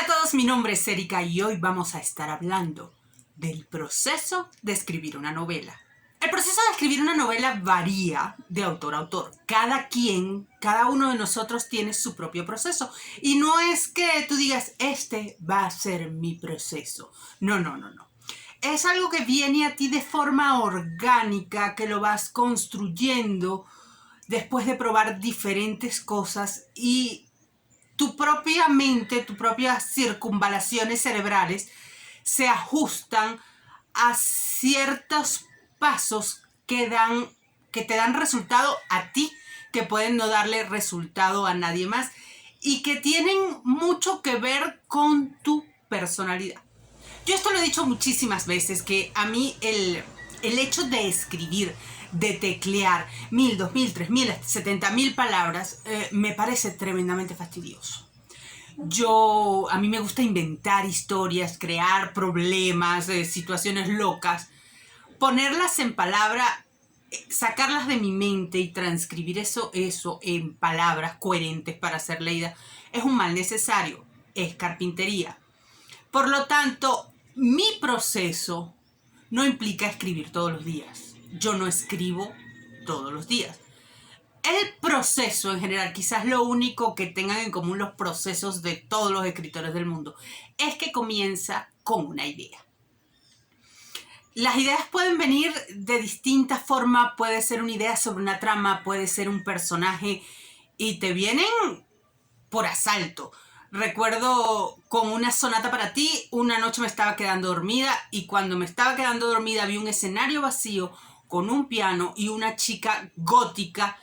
Hola a todos, mi nombre es Erika y hoy vamos a estar hablando del proceso de escribir una novela. El proceso de escribir una novela varía de autor a autor. Cada uno de nosotros tiene su propio proceso. Y no es que tú digas, este va a ser mi proceso. No. Es algo que viene a ti de forma orgánica, que lo vas construyendo después de probar diferentes cosas y tu propia mente, tus propias circunvalaciones cerebrales se ajustan a ciertos pasos que te dan resultado a ti, que pueden no darle resultado a nadie más y que tienen mucho que ver con tu personalidad. Yo esto lo he dicho muchísimas veces, que a mí el hecho de escribir, de teclear 1000, 2000, 3000, 70.000 palabras, me parece tremendamente fastidioso. A mí me gusta inventar historias, crear problemas, situaciones locas, ponerlas en palabra, sacarlas de mi mente y transcribir eso en palabras coherentes para ser leídas es un mal necesario, es carpintería. Por lo tanto, mi proceso no implica escribir todos los días. Yo no escribo todos los días. El proceso en general, quizás lo único que tengan en común los procesos de todos los escritores del mundo, es que comienza con una idea. Las ideas pueden venir de distintas formas, puede ser una idea sobre una trama, puede ser un personaje y te vienen por asalto. Recuerdo con una sonata para ti, una noche me estaba quedando dormida y cuando me estaba quedando dormida vi un escenario vacío con un piano y una chica gótica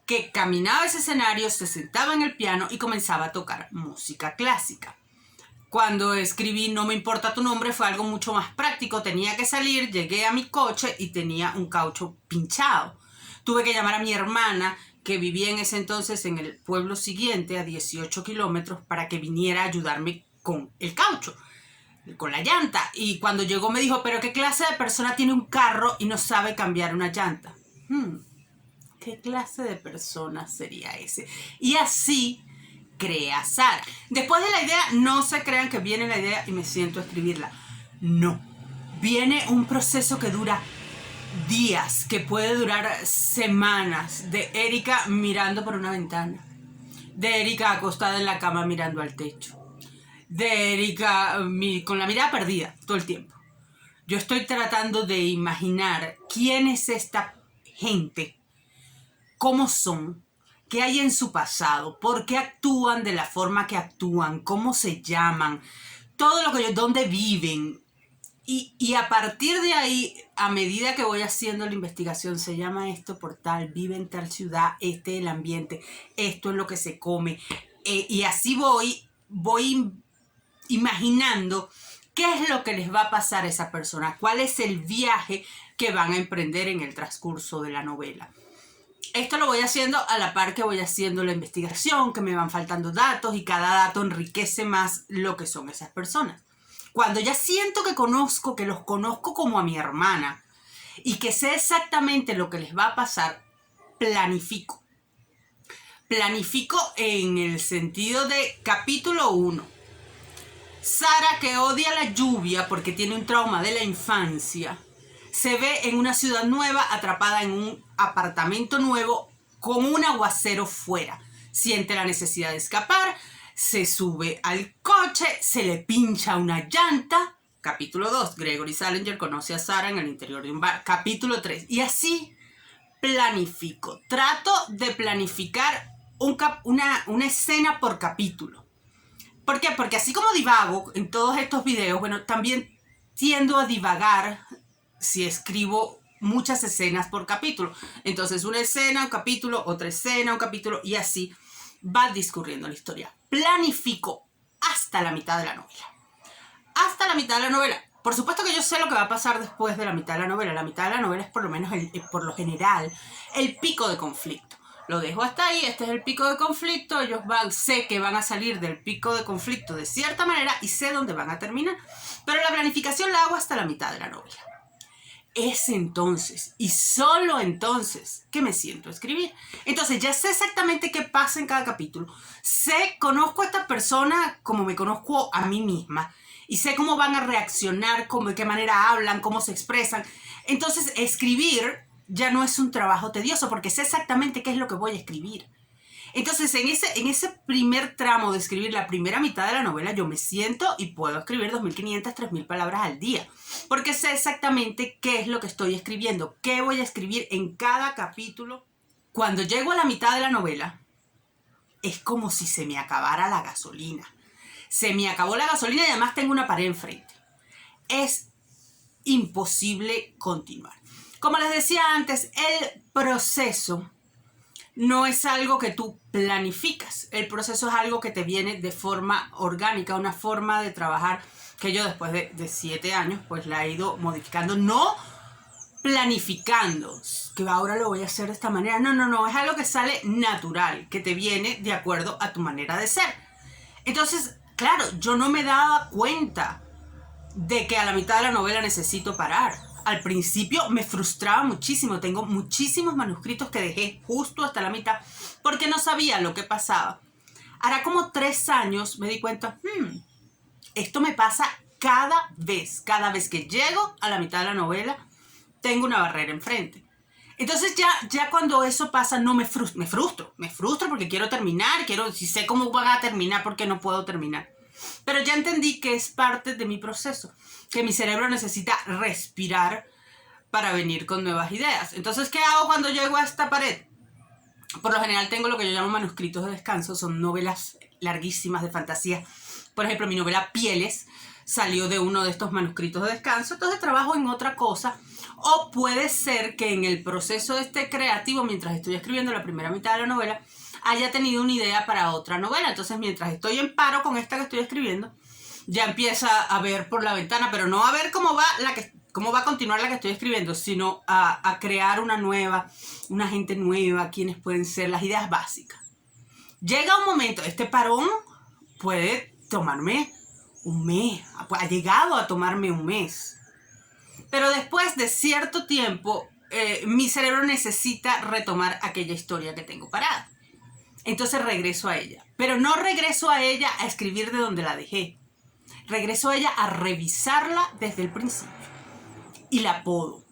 que caminaba ese escenario, se sentaba en el piano y comenzaba a tocar música clásica. Cuando escribí No me importa tu nombre fue algo mucho más práctico. Tenía que salir, llegué a mi coche y tenía un caucho pinchado. Tuve que llamar a mi hermana, que vivía en ese entonces en el pueblo siguiente, a 18 kilómetros, para que viniera a ayudarme con el caucho, con la llanta. Y cuando llegó me dijo, ¿pero qué clase de persona tiene un carro y no sabe cambiar una llanta? ¿Qué clase de persona sería ese? Y así crea Sara. Después de la idea, no se crean que viene la idea y me siento a escribirla. No. Viene un proceso que dura días, que puede durar semanas, de Erika mirando por una ventana, de Erika acostada en la cama mirando al techo, de Erika con la mirada perdida todo el tiempo. Yo estoy tratando de imaginar quién es esta gente, cómo son, qué hay en su pasado, por qué actúan de la forma que actúan, cómo se llaman, todo lo que dónde viven. Y a partir de ahí, a medida que voy haciendo la investigación, se llama esto por tal, vive en tal ciudad, este es el ambiente, esto es lo que se come. Y así voy imaginando qué es lo que les va a pasar a esa persona, cuál es el viaje que van a emprender en el transcurso de la novela. Esto lo voy haciendo a la par que voy haciendo la investigación, que me van faltando datos y cada dato enriquece más lo que son esas personas. Cuando ya siento que los conozco como a mi hermana y que sé exactamente lo que les va a pasar, planifico. Planifico en el sentido de capítulo 1. Sara, que odia la lluvia porque tiene un trauma de la infancia, se ve en una ciudad nueva, atrapada en un apartamento nuevo con un aguacero fuera. Siente la necesidad de escapar, se sube al coche, se le pincha una llanta. Capítulo 2, Gregory Salinger conoce a Sara en el interior de un bar. Capítulo 3, y así planifico. Trato de planificar una escena por capítulo. ¿Por qué? Porque así como divago en todos estos videos, bueno, también tiendo a divagar si escribo muchas escenas por capítulo. Entonces, una escena, un capítulo, otra escena, un capítulo, y así va discurriendo la historia. Planifico hasta la mitad de la novela. Hasta la mitad de la novela. Por supuesto que yo sé lo que va a pasar después de la mitad de la novela. La mitad de la novela es por lo menos, por lo general, el pico de conflicto. Lo dejo hasta ahí, este es el pico de conflicto, sé que van a salir del pico de conflicto de cierta manera y sé dónde van a terminar, pero la planificación la hago hasta la mitad de la novela. es entonces y solo entonces que me siento a escribir. Entonces ya sé exactamente qué pasa en cada capítulo. Conozco a esta persona como me conozco a mí misma y sé cómo van a reaccionar, de qué manera hablan, cómo se expresan. Entonces escribir ya no es un trabajo tedioso porque sé exactamente qué es lo que voy a escribir. Entonces, en ese primer tramo de escribir la primera mitad de la novela, yo me siento y puedo escribir 2.500, 3.000 palabras al día. Porque sé exactamente qué es lo que estoy escribiendo, qué voy a escribir en cada capítulo. Cuando llego a la mitad de la novela, es como si se me acabara la gasolina. Se me acabó la gasolina y además tengo una pared enfrente. Es imposible continuar. Como les decía antes, el proceso no es algo que tú planificas. El proceso es algo que te viene de forma orgánica, una forma de trabajar que yo después de 7 años pues la he ido modificando. No planificando, que ahora lo voy a hacer de esta manera. No, es algo que sale natural, que te viene de acuerdo a tu manera de ser. Entonces, claro, yo no me daba cuenta de que a la mitad de la novela necesito parar. Al principio me frustraba muchísimo. Tengo muchísimos manuscritos que dejé justo hasta la mitad porque no sabía lo que pasaba. Hará como 3 años me di cuenta, esto me pasa cada vez que llego a la mitad de la novela, tengo una barrera enfrente. Entonces ya cuando eso pasa no me frustro porque quiero terminar, si sé cómo van a terminar porque no puedo terminar. Pero ya entendí que es parte de mi proceso, que mi cerebro necesita respirar para venir con nuevas ideas. Entonces, ¿qué hago cuando llego a esta pared? Por lo general tengo lo que yo llamo manuscritos de descanso, son novelas larguísimas de fantasía. Por ejemplo, mi novela Pieles salió de uno de estos manuscritos de descanso, entonces trabajo en otra cosa. O puede ser que en el proceso creativo, mientras estoy escribiendo la primera mitad de la novela, haya tenido una idea para otra novela. Entonces, mientras estoy en paro con esta que estoy escribiendo, ya empieza a ver por la ventana, pero no a ver cómo va a continuar la que estoy escribiendo, sino a crear una gente nueva, quiénes pueden ser, las ideas básicas. Llega un momento, este parón puede tomarme un mes, ha llegado a tomarme un mes. Pero después de cierto tiempo, mi cerebro necesita retomar aquella historia que tengo parada. Entonces regreso a ella. Pero no regreso a ella a escribir de donde la dejé. Regreso a ella a revisarla desde el principio. Y la podo.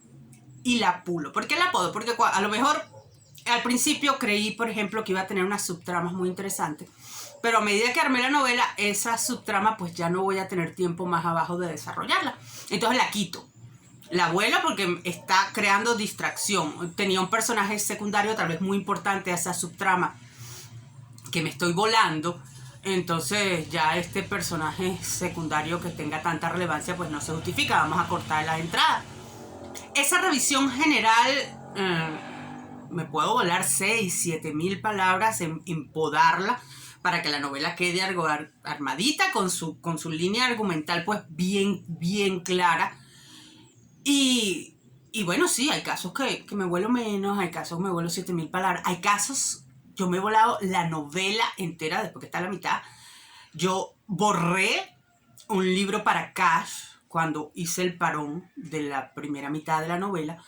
Y la pulo. ¿Por qué la podo? Porque a lo mejor al principio creí, por ejemplo, que iba a tener unas subtramas muy interesantes. Pero a medida que armé la novela, esa subtrama pues ya no voy a tener tiempo más abajo de desarrollarla. Entonces la quito. La vuelo porque está creando distracción. Tenía un personaje secundario tal vez muy importante a esa subtrama que me estoy volando. Entonces ya este personaje secundario que tenga tanta relevancia pues no se justifica. Vamos a cortar la entrada. Esa revisión general me puedo volar 6.000-7.000 palabras en podarla para que la novela quede algo armadita con su línea argumental pues bien clara. Y bueno, sí, hay casos que me vuelo menos, hay casos que me vuelo 7.000 palabras, hay casos, yo me he volado la novela entera después que está a la mitad. Yo borré un libro para Cash cuando hice el parón de la primera mitad de la novela,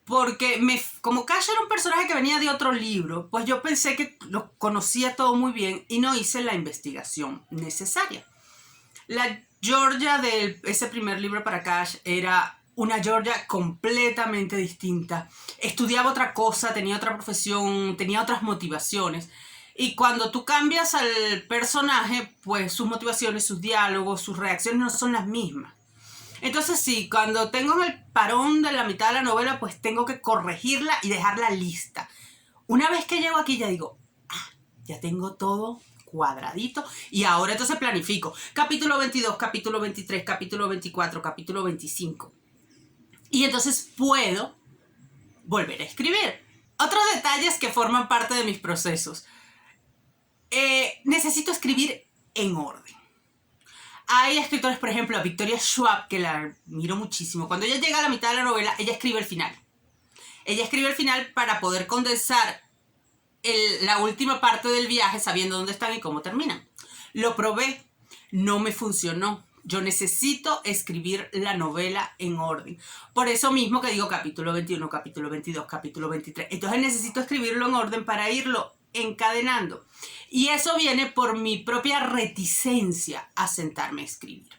porque como Cash era un personaje que venía de otro libro, pues yo pensé que lo conocía todo muy bien y no hice la investigación necesaria. La Georgia de ese primer libro para Cash era una Georgia completamente distinta. Estudiaba otra cosa, tenía otra profesión, tenía otras motivaciones. Y cuando tú cambias al personaje, pues sus motivaciones, sus diálogos, sus reacciones no son las mismas. Entonces sí, cuando tengo el parón de la mitad de la novela, pues tengo que corregirla y dejarla lista. Una vez que llego aquí ya digo, ya tengo todo cuadradito y ahora entonces planifico capítulo 22, capítulo 23, capítulo 24, capítulo 25 y entonces puedo volver a escribir. Otros detalles que forman parte de mis procesos. Necesito escribir en orden. Hay escritores, por ejemplo, a Victoria Schwab, que la admiro muchísimo. Cuando ella llega a la mitad de la novela, ella escribe el final. Ella escribe el final para poder condensar la última parte del viaje sabiendo dónde están y cómo terminan. Lo probé, no me funcionó. Yo necesito escribir la novela en orden. Por eso mismo que digo capítulo 21, capítulo 22, capítulo 23. Entonces necesito escribirlo en orden para irlo encadenando. Y eso viene por mi propia reticencia a sentarme a escribir.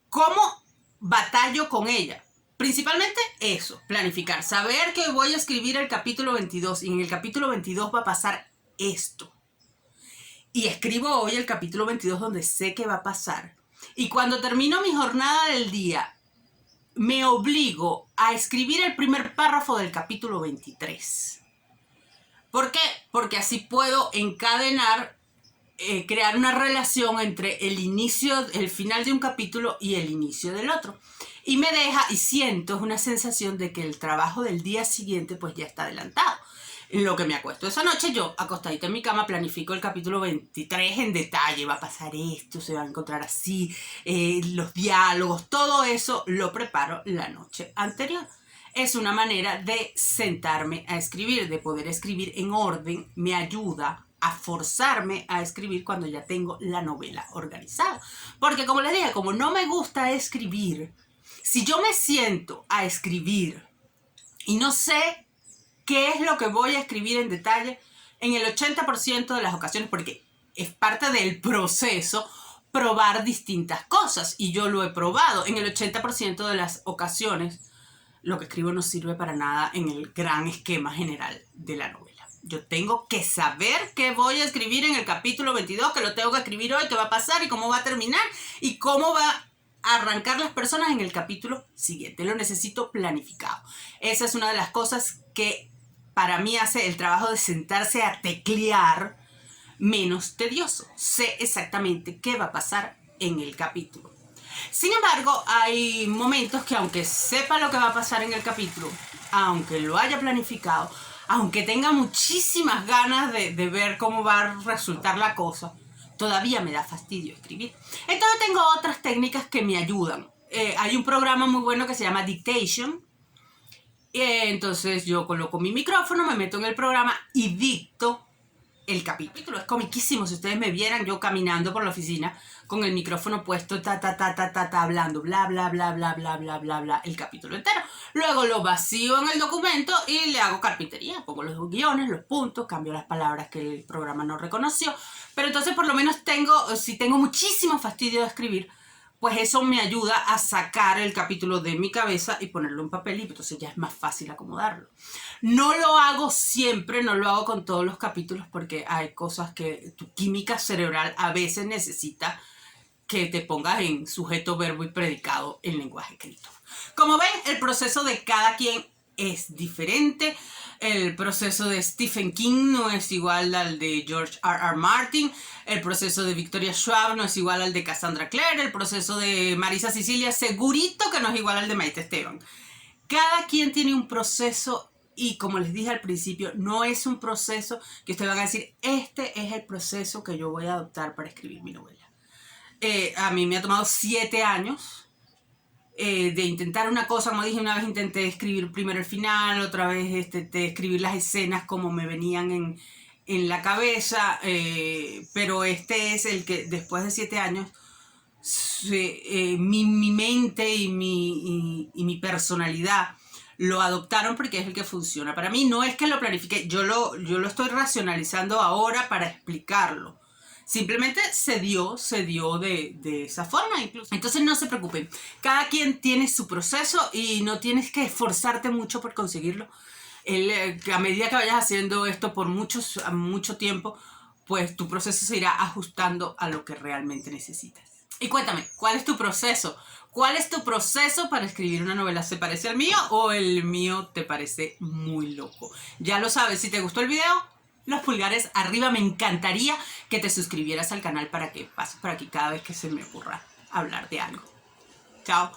¿Cómo batallo con ella? Principalmente eso, planificar. Saber que voy a escribir el capítulo 22 y en el capítulo 22 va a pasar esto. Y escribo hoy el capítulo 22 donde sé que va a pasar. Y cuando termino mi jornada del día, me obligo a escribir el primer párrafo del capítulo 23. ¿Por qué? Porque así puedo encadenar, crear una relación entre el final de un capítulo y el inicio del otro. Y me deja, y siento una sensación de que el trabajo del día siguiente pues ya está adelantado. En lo que me acuesto esa noche, yo acostadita en mi cama planifico el capítulo 23 en detalle. Va a pasar esto, se va a encontrar así, los diálogos, todo eso lo preparo la noche anterior. Es una manera de sentarme a escribir, de poder escribir en orden. Me ayuda a forzarme a escribir cuando ya tengo la novela organizada. Porque como les dije, como no me gusta escribir, si yo me siento a escribir y no sé qué es lo que voy a escribir en detalle, en el 80% de las ocasiones, porque es parte del proceso, probar distintas cosas. Y yo lo he probado. En el 80% de las ocasiones, lo que escribo no sirve para nada en el gran esquema general de la novela. Yo tengo que saber qué voy a escribir en el capítulo 22, que lo tengo que escribir hoy, qué va a pasar y cómo va a terminar y cómo va a arrancar las personas en el capítulo siguiente. Lo necesito planificado. Esa es una de las cosas que para mí hace el trabajo de sentarse a teclear menos tedioso. Sé exactamente qué va a pasar en el capítulo. Sin embargo, hay momentos que aunque sepa lo que va a pasar en el capítulo, aunque lo haya planificado, aunque tenga muchísimas ganas de ver cómo va a resultar la cosa, todavía me da fastidio escribir. Entonces tengo otras técnicas que me ayudan. Hay un programa muy bueno que se llama Dictation. Entonces yo coloco mi micrófono, me meto en el programa y dicto el capítulo. Es comiquísimo. Si ustedes me vieran yo caminando por la oficina con el micrófono puesto, hablando, bla, bla, bla, bla, bla, bla, bla, bla, el capítulo entero. Luego lo vacío en el documento y le hago carpintería. Pongo los guiones, los puntos, cambio las palabras que el programa no reconoció. Pero entonces por lo menos si tengo muchísimo fastidio de escribir, pues eso me ayuda a sacar el capítulo de mi cabeza y ponerlo en papel y entonces ya es más fácil acomodarlo. No lo hago siempre, no lo hago con todos los capítulos porque hay cosas que tu química cerebral a veces necesita que te pongas en sujeto, verbo y predicado en lenguaje escrito. Como ven, el proceso de cada quien es diferente. El proceso de Stephen King no es igual al de George R.R. Martin. El proceso de Victoria Schwab no es igual al de Cassandra Clare. El proceso de Marisa Sicilia segurito que no es igual al de Maite Esteban. Cada quien tiene un proceso y como les dije al principio, no es un proceso que ustedes van a decir, este es el proceso que yo voy a adoptar para escribir mi novela. A mí me ha tomado 7 años de intentar una cosa, como dije, una vez intenté escribir primero el final, otra vez escribir las escenas como me venían en la cabeza, pero este es el que después de 7 años mi mente y mi personalidad lo adoptaron porque es el que funciona. Para mí no es que lo planifique, yo lo estoy racionalizando ahora para explicarlo. Simplemente se dio de esa forma incluso. Entonces no se preocupen. Cada quien tiene su proceso y no tienes que esforzarte mucho por conseguirlo. A medida que vayas haciendo esto por mucho tiempo, pues tu proceso se irá ajustando a lo que realmente necesitas. Y cuéntame, ¿cuál es tu proceso? ¿Cuál es tu proceso para escribir una novela? ¿Se parece al mío o el mío te parece muy loco? Ya lo sabes, si te gustó el video, los pulgares arriba. Me encantaría que te suscribieras al canal para que pases por aquí cada vez que se me ocurra hablar de algo. Chao.